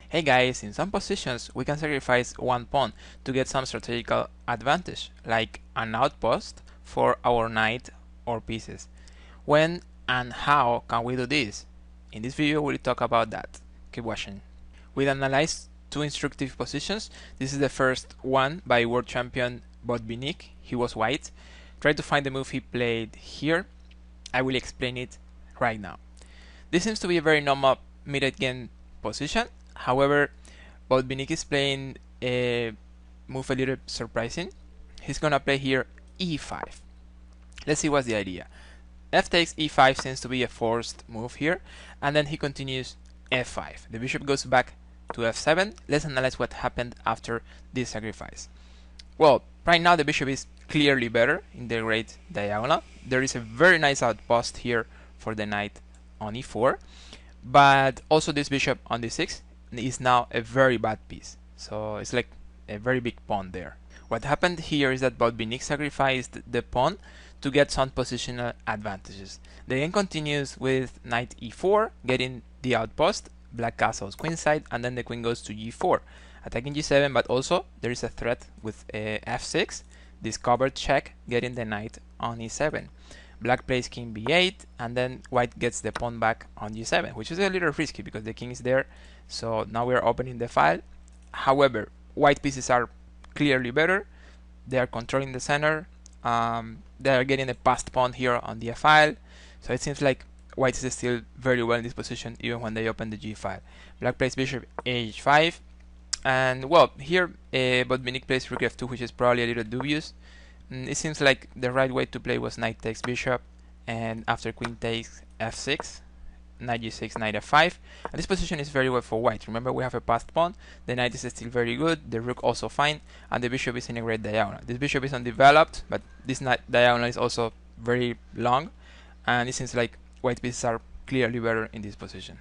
Hey guys, in some positions we can sacrifice one pawn to get some strategical advantage, like an outpost for our knight or pieces. When and how can we do this? In this video we'll talk about that. Keep watching. We'll analyze two instructive positions. This is the first one by world champion Botvinnik. He was white. Try to find the move he played here. I will explain it right now. This seems to be a very normal mid-game position. However, Botvinnik is playing a move a little surprising. He's gonna play here e5. Let's see what's the idea. F takes e5 seems to be a forced move here, and then he continues f5. The bishop goes back to f7. Let's analyze what happened after this sacrifice. Well, right now the bishop is clearly better in the great diagonal. There is a very nice outpost here for the knight on e4, but also this bishop on d6 is now a very bad piece. So it's like a very big pawn there. What happened here is that Botvinnik sacrificed the pawn to get some positional advantages. The game continues with knight e4, getting the outpost, black castles queenside, and then the queen goes to g4, attacking g7, but also there is a threat with f6, this covered check, getting the knight on e7. Black plays king b8, and then white gets the pawn back on g7, which is a little risky because the king is there. So now we're opening the file. However, white pieces are clearly better. They are controlling the center. They are getting a passed pawn here on the file. So it seems like white is still very well in this position even when they open the g file. Black plays bishop h5. And well, here Botvinnik plays rook f2, which is probably a little dubious. It seems like the right way to play was knight takes bishop, and after queen takes f6, knight g6, knight f5. And this position is very well for white. Remember, we have a passed pawn, the knight is still very good, the rook also fine, and the bishop is in a great diagonal. This bishop is undeveloped, but this diagonal is also very long, and it seems like white pieces are clearly better in this position.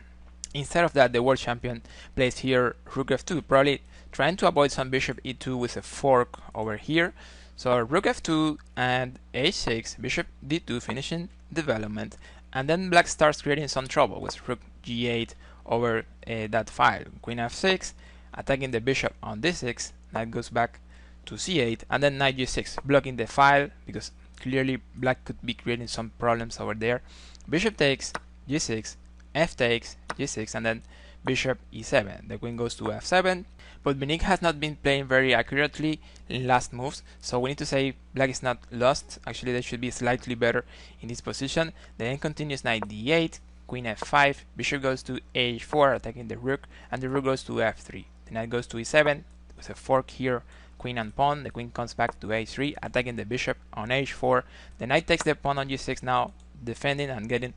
Instead of that, the world champion plays here rook f2, probably trying to avoid some bishop e2 with a fork over here. So rook f2 and h6, bishop d2 finishing development, and then black starts creating some trouble with rook g8 over that file. Queen f6, attacking the bishop on d6, knight goes back to c8, and then knight g6, blocking the file because clearly black could be creating some problems over there. Bishop takes g6, f takes g6, and then bishop e7. The queen goes to f7. Botvinnik has not been playing very accurately in last moves, so we need to say black is not lost. Actually, they should be slightly better in this position. The game continues knight d8, queen f5, bishop goes to h4, attacking the rook, and the rook goes to f3. The knight goes to e7 with a fork here, queen and pawn. The queen comes back to h3, attacking the bishop on h4. The knight takes the pawn on g6 now, defending and getting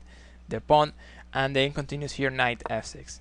the pawn, and the game continues here knight f6.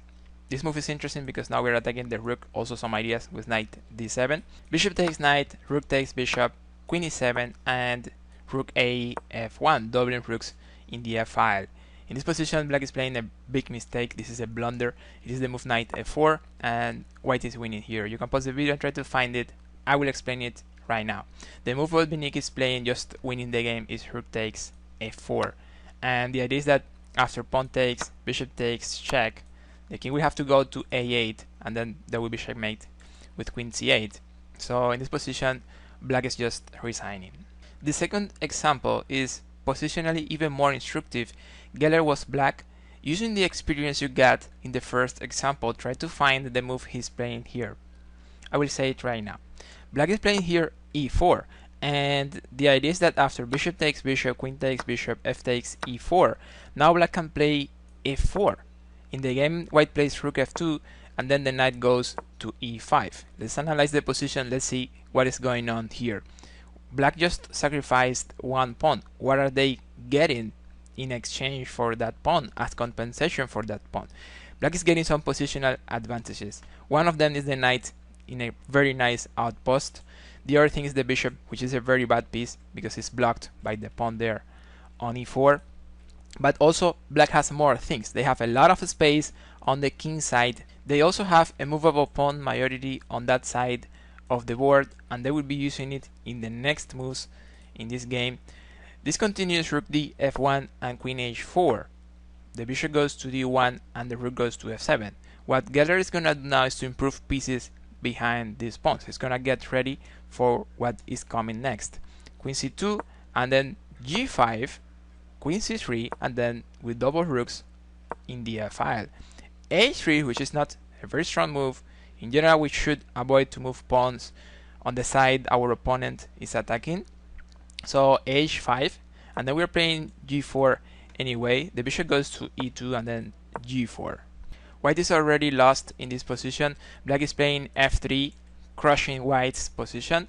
This move is interesting because now we're attacking the rook, also some ideas with knight d7. Bishop takes knight, rook takes bishop, queen e7, and rook a f1, doubling rooks in the f file. In this position, black is playing a big mistake. This is a blunder. It is the move knight f4, and white is winning here. You can pause the video and try to find it. I will explain it right now. The move Botvinnik is playing, just winning the game, is rook takes f4. And the idea is that after pawn takes, bishop takes, check, the king will have to go to a8, and then there will be checkmate with queen c8. So in this position, black is just resigning. The second example is positionally even more instructive. Geller was black. Using the experience you got in the first example, try to find the move he's playing here. I will say it right now. Black is playing here e4, and the idea is that after bishop takes bishop, queen takes bishop, f takes e4, now black can play f4. In the game, white plays rook f2, and then the knight goes to e5. Let's analyze the position. Let's see what is going on here. Black just sacrificed one pawn. What are they getting in exchange for that pawn, as compensation for that pawn? Black is getting some positional advantages. One of them is the knight in a very nice outpost. The other thing is the bishop, which is a very bad piece because it's blocked by the pawn there on e4. But also black has more things. They have a lot of space on the king side. They also have a movable pawn majority on that side of the board, and they will be using it in the next moves in this game. This continues rook d f1 and queen h4. The bishop goes to d1 and the rook goes to f7. What Geller is gonna do now is to improve pieces behind these pawns. He's gonna get ready for what is coming next. Queen c2, and then g5, queen c3, and then with double rooks in the file. h3, which is not a very strong move. In general, we should avoid to move pawns on the side our opponent is attacking. So h5, and then we're playing g4 anyway. The bishop goes to e2 and then g4. White is already lost in this position. Black is playing f3, crushing white's position.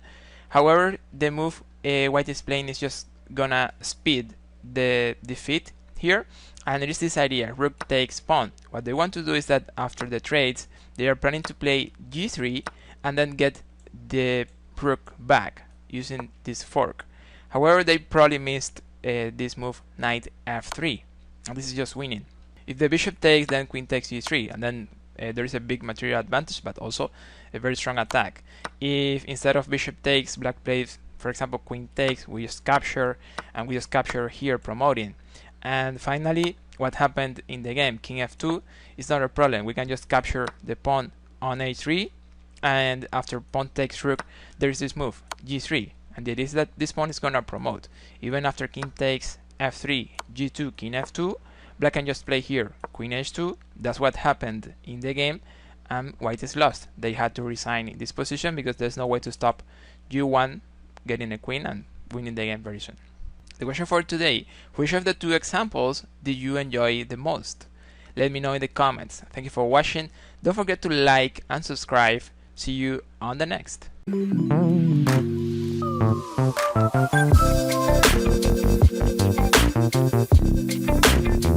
However, the move white is playing is just gonna speed the defeat here, and there is this idea: rook takes pawn. What they want to do is that after the trades, they are planning to play g3 and then get the rook back using this fork. However, they probably missed this move knight f3, and this is just winning. If the bishop takes, then queen takes g3, and then there is a big material advantage, but also a very strong attack. If instead of bishop takes, black plays, for example, queen takes, we just capture, and we just capture here, promoting. And finally, what happened in the game, king f2 is not a problem. We can just capture the pawn on h3, and after pawn takes rook, there is this move, g3, and it is that this pawn is gonna promote. Even after king takes f3, g2, king f2, black can just play here, queen h2. That's what happened in the game, and white is lost. They had to resign in this position because there's no way to stop g1 getting a queen and winning the game very soon. The question for today: which of the two examples did you enjoy the most? Let me know in the comments. Thank you for watching. Don't forget to like and subscribe. See you on the next.